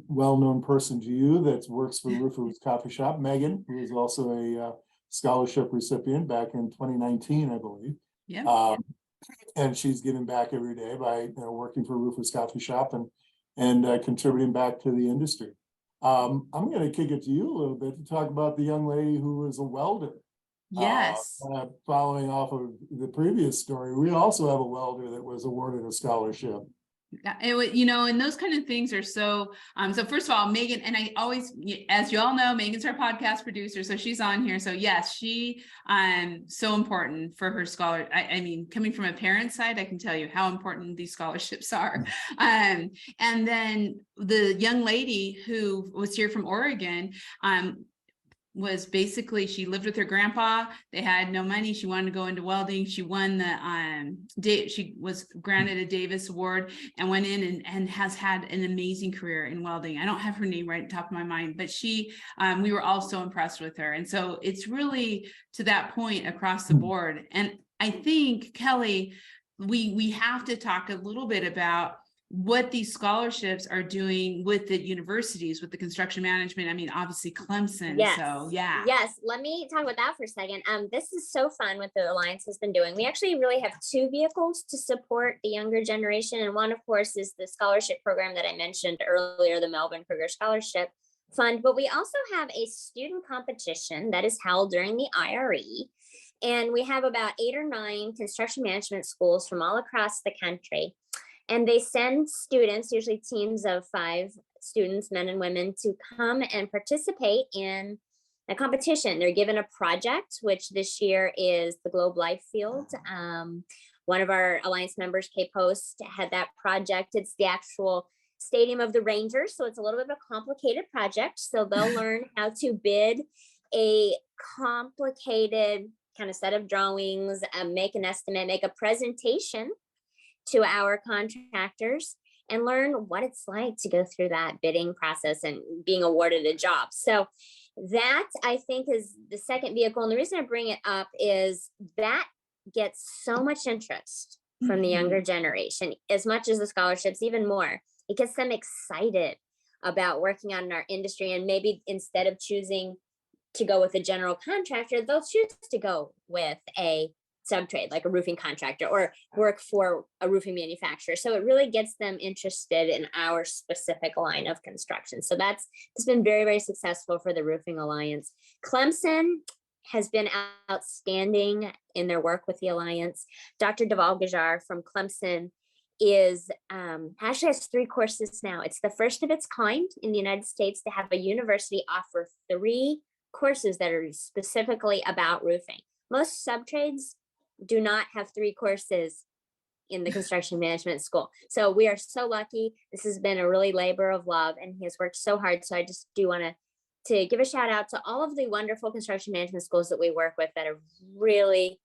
well-known person to you that works for Roofers Coffee Shop, Megan, who is also a scholarship recipient back in 2019, I believe. Yeah. And she's giving back every day by working for Roofers Coffee Shop and contributing back to the industry. I'm going to kick it to you a little bit to talk about the young lady who is a welder. Yes. Following off of the previous story, we also have a welder that was awarded a scholarship. And those kind of things are so first of all, Megan, and I always, as you all know, Megan's our podcast producer, so she's on here. So yes, she so important for her scholar. I mean, coming from a parent side, I can tell you how important these scholarships are. And then the young lady who was here from Oregon, was basically, she lived with her grandpa. They had no money. She wanted to go into welding. She won the she was granted a Davis Award and went in and has had an amazing career in welding. I don't have her name right at the top of my mind, but she we were all so impressed with her. And so it's really to that point across the board. And I think, Kelly, we have to talk a little bit about what these scholarships are doing with the universities, with the construction management. I mean, obviously Clemson. Yes. So yeah. Yes. Let me talk about that for a second. This is so fun what the Alliance has been doing. We actually really have two vehicles to support the younger generation. And one, of course, is the scholarship program that I mentioned earlier, the Melvin Kruger Scholarship Fund. But we also have a student competition that is held during the IRE. And we have about 8 or 9 construction management schools from all across the country. And they send students, usually teams of 5 students, men and women, to come and participate in a competition. They're given a project, which this year is the Globe Life Field. One of our Alliance members, Kay Post, had that project. It's the actual stadium of the Rangers. So it's a little bit of a complicated project. So they'll learn how to bid a complicated kind of set of drawings, make an estimate, make a presentation to our contractors, and learn what it's like to go through that bidding process and being awarded a job. So that, I think, is the second vehicle. And the reason I bring it up is that gets so much interest from the younger generation, as much as the scholarships, even more. It gets them excited about working on our industry. And maybe instead of choosing to go with a general contractor, they'll choose to go with a subtrade, like a roofing contractor, or work for a roofing manufacturer. So it really gets them interested in our specific line of construction. So it's been very, very successful for the Roofing Alliance. Clemson has been outstanding in their work with the Alliance. Dr. Deval Gajar from Clemson is actually has 3 courses now. It's the first of its kind in the United States to have a university offer 3 courses that are specifically about roofing. Most subtrades do not have 3 courses in the construction management school. So we are so lucky. This has been a really labor of love, and he has worked so hard. So I just do want to give a shout out to all of the wonderful construction management schools that we work with that are really,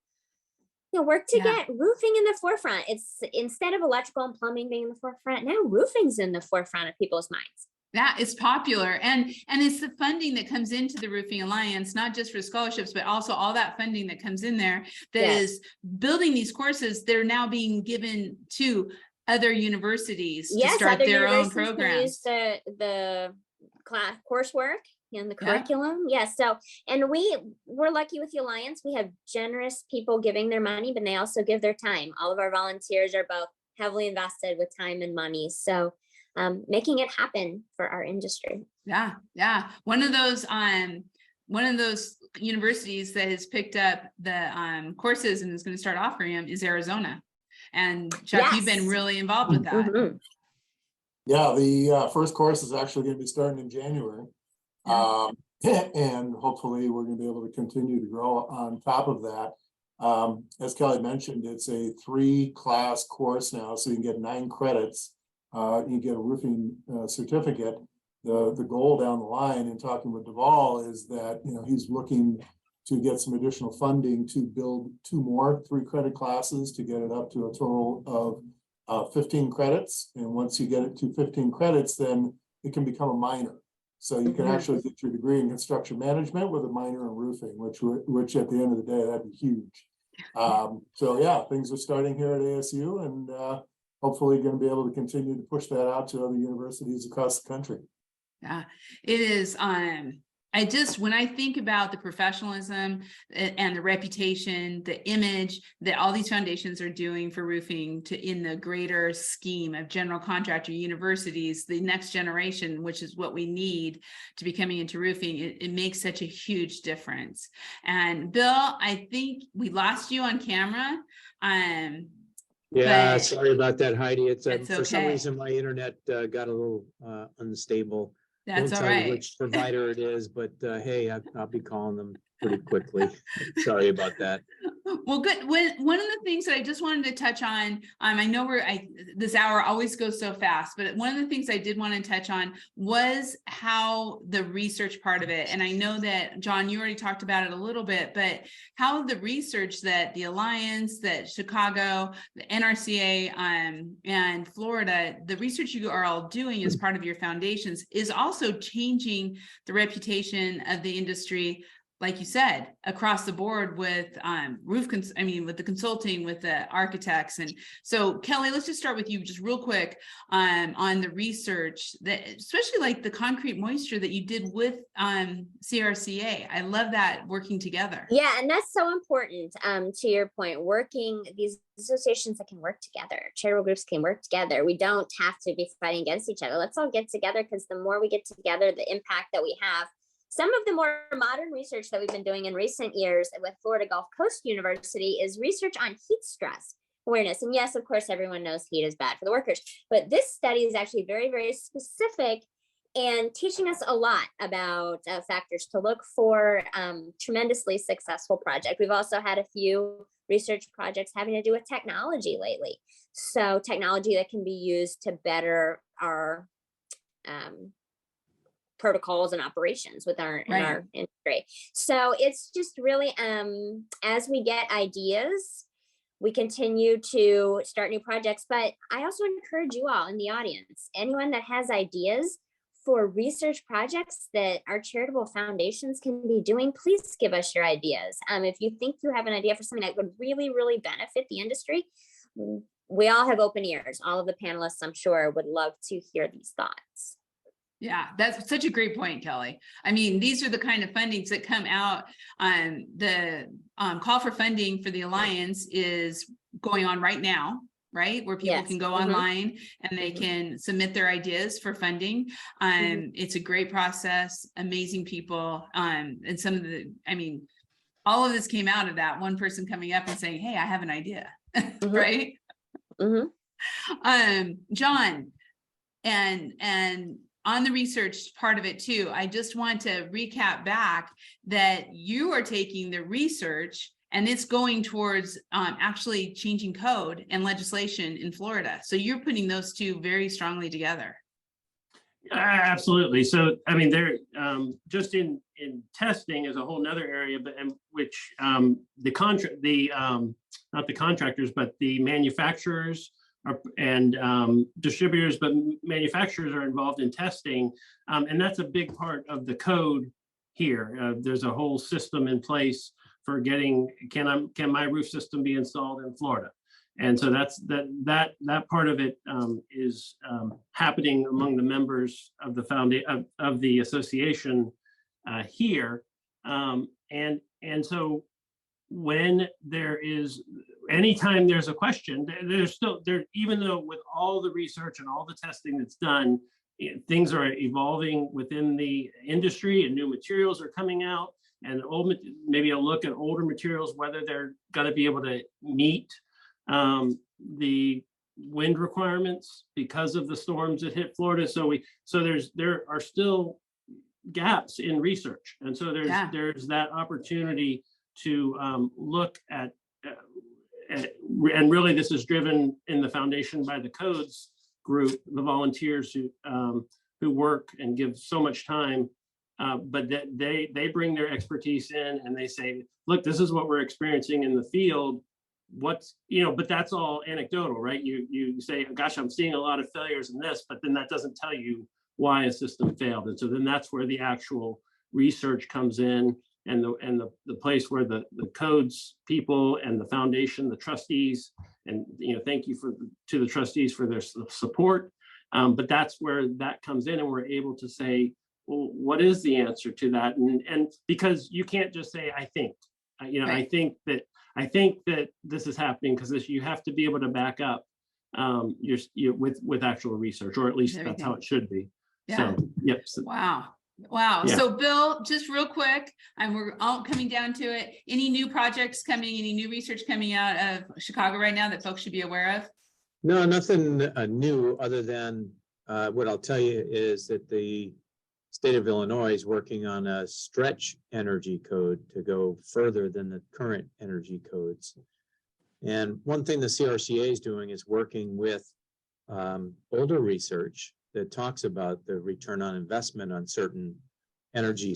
work to get roofing in the forefront. It's instead of electrical and plumbing being in the forefront, now roofing's in the forefront of people's minds. That is popular. And it's the funding that comes into the Roofing Alliance, not just for scholarships, but also all that funding that comes in there that is building these courses that are now being given to other universities to start their own programs. The class coursework and the curriculum. Yes. So, and we're lucky with the Alliance. We have generous people giving their money, but they also give their time. All of our volunteers are both heavily invested with time and money. So making it happen for our industry. Yeah. One of those universities that has picked up the courses and is going to start offering them is Arizona. And Chuck, you've been really involved with that. Mm-hmm. Yeah, the first course is actually going to be starting in January. And hopefully we're going to be able to continue to grow on top of that. As Kelly mentioned, it's a 3-class course now, so you can get 9 credits. You get a roofing certificate. The goal down the line in talking with Deval is that, he's looking to get some additional funding to build 2 more 3-credit classes to get it up to a total of 15 credits. And once you get it to 15 credits, then it can become a minor. So you can actually get your degree in construction management with a minor in roofing, which at the end of the day, that'd be huge. So yeah, things are starting here at ASU, and hopefully going to be able to continue to push that out to other universities across the country. Yeah, it is. When I think about the professionalism and the reputation, the image that all these foundations are doing for roofing in the greater scheme of general contractor universities, the next generation, which is what we need to be coming into roofing, it makes such a huge difference. And Bill, I think we lost you on camera. Yeah, But sorry about that, Heidi. It's It's for some okay. reason my internet got a little unstable. That's Won't all tell you right. which provider it is, but hey, I'll be calling them pretty quickly. Sorry about that. Well, good. One of the things that I just wanted to touch on, I know this hour always goes so fast, but one of the things I did want to touch on was how the research part of it. And I know that, John, you already talked about it a little bit, but how the research that the Alliance, that Chicago, the NRCA, and Florida, the research you are all doing as part of your foundations is also changing the reputation of the industry, like you said, across the board with with the consulting, with the architects. And so, Kelly, let's just start with you just real quick on the research, that especially like the concrete moisture that you did with CRCA. I love that, working together. Yeah, and that's so important. To your point, working these associations that can work together, charitable groups can work together. We don't have to be fighting against each other. Let's all get together, because the more we get together, the impact that we have. Some of the more modern research that we've been doing in recent years with Florida Gulf Coast University is research on heat stress awareness. And yes, of course, everyone knows heat is bad for the workers, but this study is actually very, very specific and teaching us a lot about factors to look for. Tremendously successful project. We've also had a few research projects having to do with technology lately. So technology that can be used to better our protocols and operations with our in our industry. So it's just really as we get ideas, we continue to start new projects. But I also encourage you all in the audience, anyone that has ideas for research projects that our charitable foundations can be doing, please give us your ideas. If you think you have an idea for something that would really, really benefit the industry, we all have open ears. All of the panelists, I'm sure, would love to hear these thoughts. Yeah, that's such a great point, Kelly. I mean, these are the kind of fundings that come out. The call for funding for the Alliance is going on right now, right? Where people can go online and they can submit their ideas for funding. It's a great process, amazing people. And some of the, I mean, all of this came out of that one person coming up and saying, hey, I have an idea, right? John, and on the research part of it too, I just want to recap back that you are taking the research and it's going towards actually changing code and legislation in Florida. So you're putting those two very strongly together. Absolutely. So, I mean, they're just in testing is a whole nother area, but which not the contractors, but the manufacturers and distributors, but manufacturers are involved in testing. And that's a big part of the code here. There's a whole system in place for getting, can my roof system be installed in Florida? And so that part of it is happening among the members of the of the association here. And so when there is, anytime there's a question, there's still there, even though with all the research and all the testing that's done, things are evolving within the industry and new materials are coming out, and maybe a look at older materials, whether they're going to be able to meet the wind requirements because of the storms that hit Florida. So there are still gaps in research, and so there's that opportunity to look at, and really this is driven in the foundation by the codes group, the volunteers who work and give so much time, but that they bring their expertise in and they say, look, this is what we're experiencing in the field. What's, but that's all anecdotal, right? You say, gosh, I'm seeing a lot of failures in this, but then that doesn't tell you why a system failed. And so then that's where the actual research comes in, and the place where the codes people and the foundation, the trustees, and thank you to the trustees for their support. But that's where that comes in, and we're able to say, well, what is the answer to that? And because you can't just say, I think, right. I think that this is happening, because you have to be able to back up with actual research, or at least that's how it should be. Yeah. So, yep. Wow. Yeah. So Bill, just real quick, and we're all coming down to it. Any new projects coming, any new research coming out of Chicago right now that folks should be aware of? No, nothing new, other than what I'll tell you is that the state of Illinois is working on a stretch energy code to go further than the current energy codes. And one thing the CRCA is doing is working with older research that talks about the return on investment on certain energy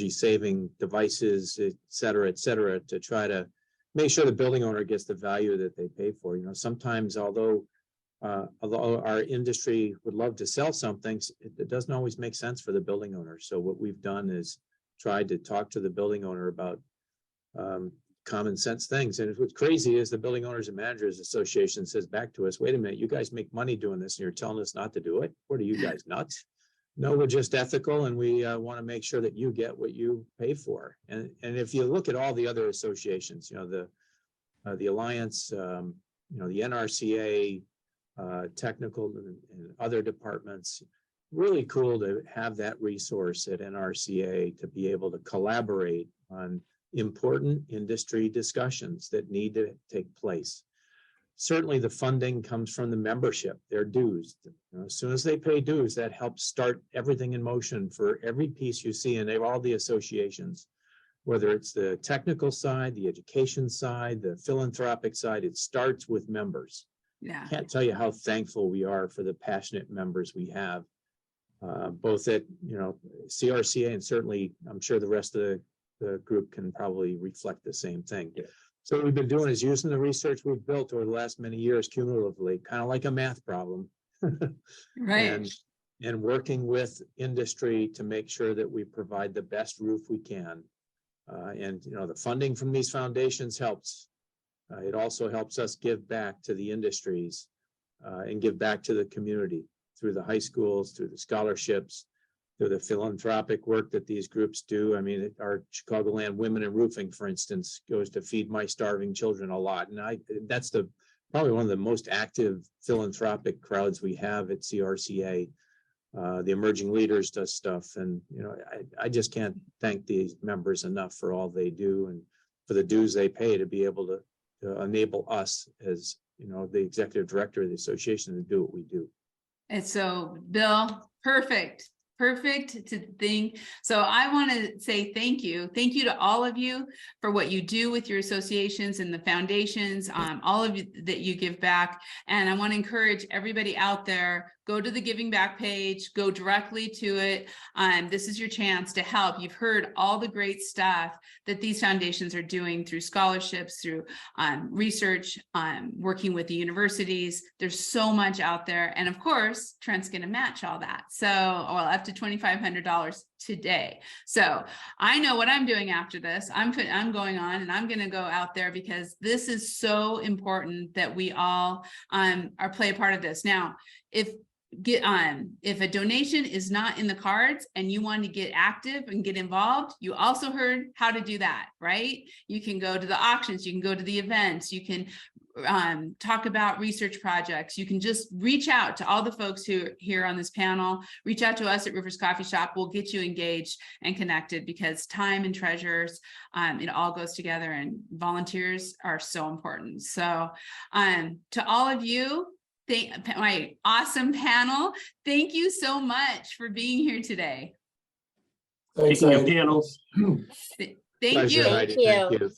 saving devices, et cetera, to try to make sure the building owner gets the value that they pay for. You know, sometimes although our industry would love to sell something, it doesn't always make sense for the building owner. So what we've done is tried to talk to the building owner about common sense things. And what's crazy is the Building Owners and Managers Association says back to us, wait a minute, you guys make money doing this and you're telling us not to do it? What are you guys, nuts? No, we're just ethical, and we want to make sure that you get what you pay for. And if you look at all the other associations, you know, the Alliance, you know, the NRCA, technical and other departments, really cool to have that resource at NRCA to be able to collaborate on important industry discussions that need to take place. Certainly the funding comes from the membership, their dues. You know, as soon as they pay dues, that helps start everything in motion for every piece you see in all the associations, whether it's the technical side, the education side, the philanthropic side. It starts with members. Yeah. Can't tell you how thankful we are for the passionate members we have, both at, you know, CRCA, and certainly I'm sure the rest of the group can probably reflect the same thing. Yeah. So what we've been doing is using the research we've built over the last many years cumulatively, kind of like a math problem. Right. And working with industry to make sure that we provide the best roof we can. And, you know, the funding from these foundations helps. It also helps us give back to the industries and give back to the community through the high schools, through the scholarships, through the philanthropic work that these groups do. I mean, our Chicagoland Women in Roofing, for instance, goes to Feed My Starving Children a lot. And that's probably one of the most active philanthropic crowds we have at CRCA. The Emerging Leaders does stuff. And, you know, I just can't thank these members enough for all they do and for the dues they pay to be able to enable us as, you know, the executive director of the association to do what we do. And so, Bill, perfect to think. So I want to say thank you to all of you for what you do with your associations and the foundations, all of you that you give back. And I want to encourage everybody out there, go to the Giving Back page, go directly to it. This is your chance to help. You've heard all the great stuff that these foundations are doing through scholarships, through research, working with the universities. There's so much out there. And of course, Trent's going to match all that. So, well, up to $2,500 today. So I know what I'm doing after this. I'm going on and I'm going to go out there because this is so important that we all play a part of this. Now, if a donation is not in the cards and you want to get active and get involved, you also heard how to do that, right? You can go to the auctions, you can go to the events, you can talk about research projects. You can just reach out to all the folks who are here on this panel, reach out to us at Roofers Coffee Shop. We'll get you engaged and connected because time and treasures, it all goes together, and volunteers are so important. So to all of you, my awesome panel, thank you so much for being here today. Thanks, Speaking of Heidi. panels, Thank Pleasure, you. Heidi. Thank Thank you.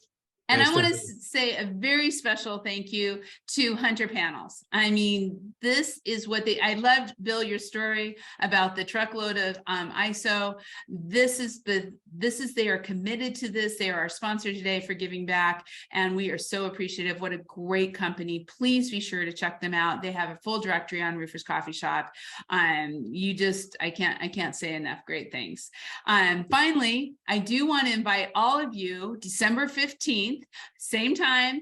And Nice I want to talking. say a very special thank you to Hunter Panels. I mean, this is what I loved, Bill, your story about the truckload of ISO. They are committed to this. They are our sponsor today for Giving Back. And we are so appreciative. What a great company. Please be sure to check them out. They have a full directory on Roofers Coffee Shop. I can't say enough great things. Finally, I do want to invite all of you, December 15th, same time,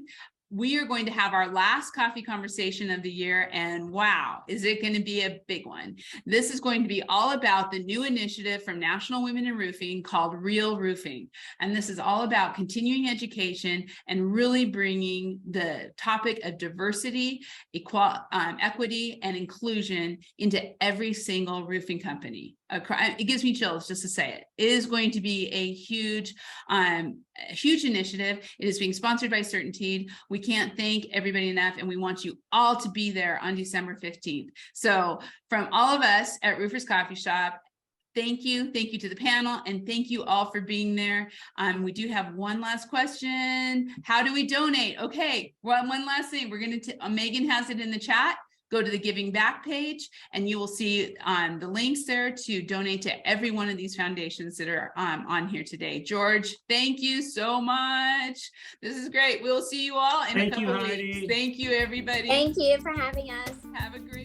we are going to have our last coffee conversation of the year, and wow, is it going to be a big one. This is going to be all about the new initiative from National Women in Roofing called Real Roofing. And this is all about continuing education and really bringing the topic of diversity, equity, and inclusion into every single roofing company it gives me chills just to say it. It is going to be a huge initiative. It is being sponsored by CertainTeed. We can't thank everybody enough, and we want you all to be there on December 15th. So from all of us at Roofers Coffee Shop, thank you to the panel, and thank you all for being there. We do have one last question. How do we donate? Okay, one last thing. We're going to, Megan has it in the chat. Go to the Giving Back page, and you will see the links there to donate to every one of these foundations that are on here today. George, thank you so much. This is great. We'll see you all in a Thank you, couple Heidi. weeks. Thank you, everybody. Thank you for having us. Have a great